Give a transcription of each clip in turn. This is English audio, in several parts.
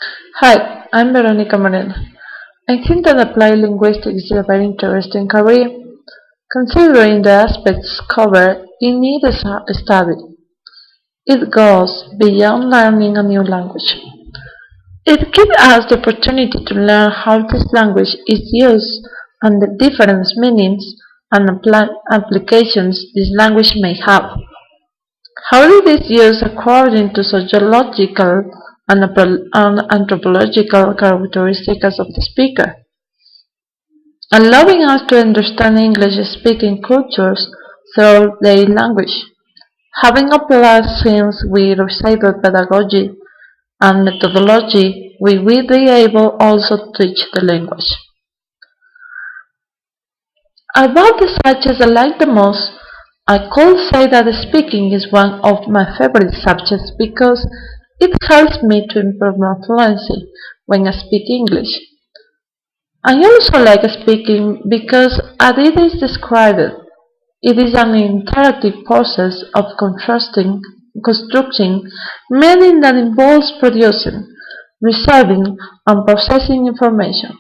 Hi, I'm Veronica Moreno. I think that applied linguistics is a very interesting career, considering the aspects covered in its study. It goes beyond learning a new language. It gives us the opportunity to learn how this language is used and the different meanings and applications this language may have. How it is used according to sociological and anthropological characteristics of the speaker, allowing us to understand English-speaking cultures through their language. Having applied since we received pedagogy and methodology, we will be able also to teach the language. About the subjects I like the most, I could say that speaking is one of my favorite subjects because it helps me to improve my fluency when I speak English. I also like speaking because, as it is described, it is an interactive process of constructing meaning that involves producing, receiving, and processing information.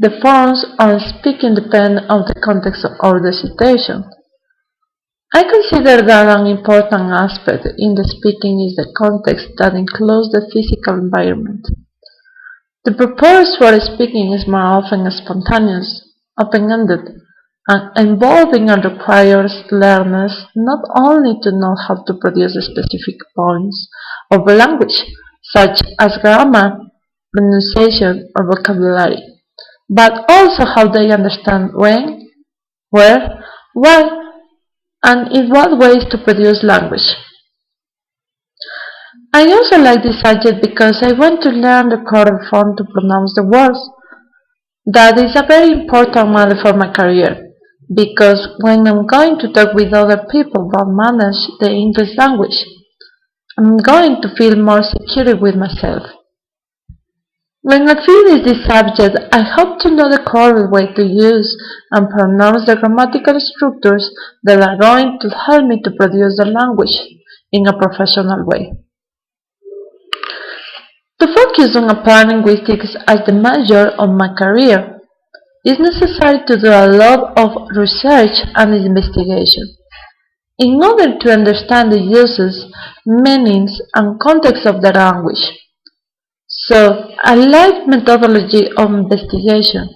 The forms of speaking depend on the context or the situation. I consider that an important aspect in the speaking is the context that includes the physical environment. The purpose for speaking is more often spontaneous, open-ended, and involving and requires learners not only to know how to produce specific points of language, such as grammar, pronunciation, or vocabulary, but also how they understand when, where, why, and in what ways to produce language. I also like this subject because I want to learn the correct form to pronounce the words. That is a very important matter for my career, because when I'm going to talk with other people that manage the English language, I'm going to feel more secure with myself. When I finish this subject, I hope to know the correct way to use and pronounce the grammatical structures that are going to help me to produce the language in a professional way. To focus on applying linguistics as the major of my career, it's necessary to do a lot of research and investigation in order to understand the uses, meanings, and context of the language. So, I like methodology of investigation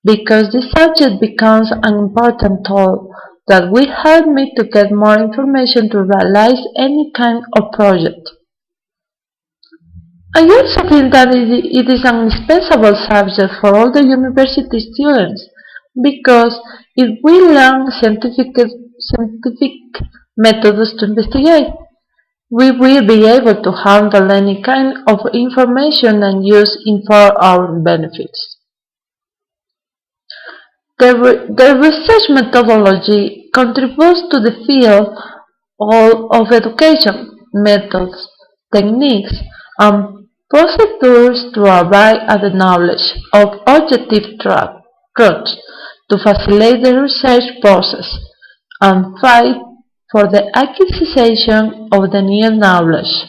because this subject becomes an important tool that will help me to get more information to realize any kind of project. I also feel that it is an indispensable subject for all the university students because if we learn scientific methods to investigate, we will be able to handle any kind of information and use it for our benefits. The research methodology contributes to the field of education, methods, techniques, and procedures to arrive at the knowledge of objective truths to facilitate the research process and fight for the acquisition of the new knowledge.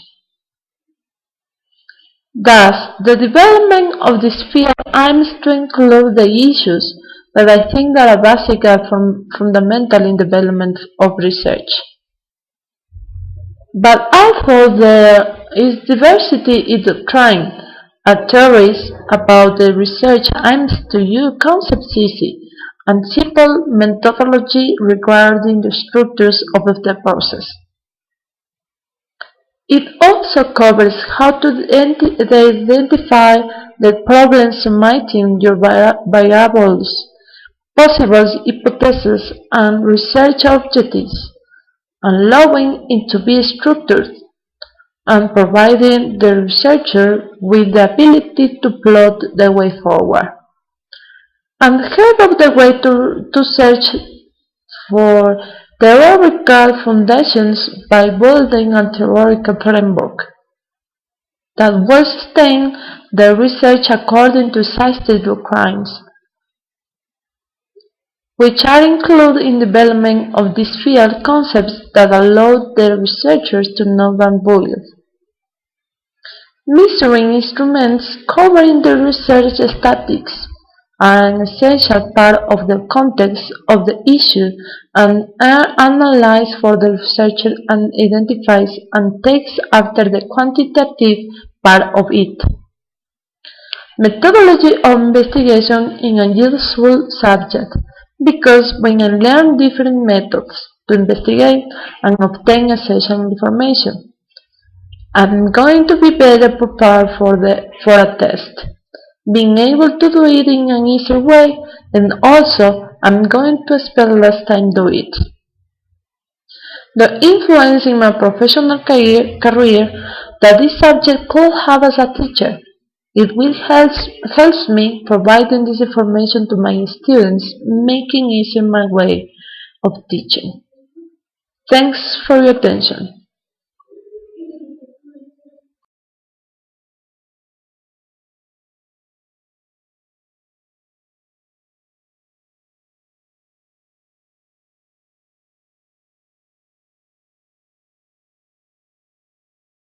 Thus, the development of this field aims to include the issues that I think that are basic and fundamental in development of research. But although there is diversity in doctrine and theories about the research aims to use concepts easy and simple methodology regarding the structures of the process. It also covers how to identify the problems submitting your variables, possible hypotheses, and research objectives, allowing it to be structured and providing the researcher with the ability to plot the way forward and help of the way to search for theoretical foundations by building a theoretical framework that will sustain the research according to existing doctrines, which are included in development of this field concepts that allow the researchers to know and build. Measuring instruments covering the research statistics are an essential part of the context of the issue and are analyzed for the researcher and identifies and takes after the quantitative part of it. Methodology of investigation is a useful subject because we can learn different methods to investigate and obtain essential information. I'm going to be better prepared for a test, being able to do it in an easier way, and also I'm going to spend less time doing it. The influence in my professional career that this subject could have as a teacher. It will helps me providing this information to my students, making easier my way of teaching. Thanks for your attention.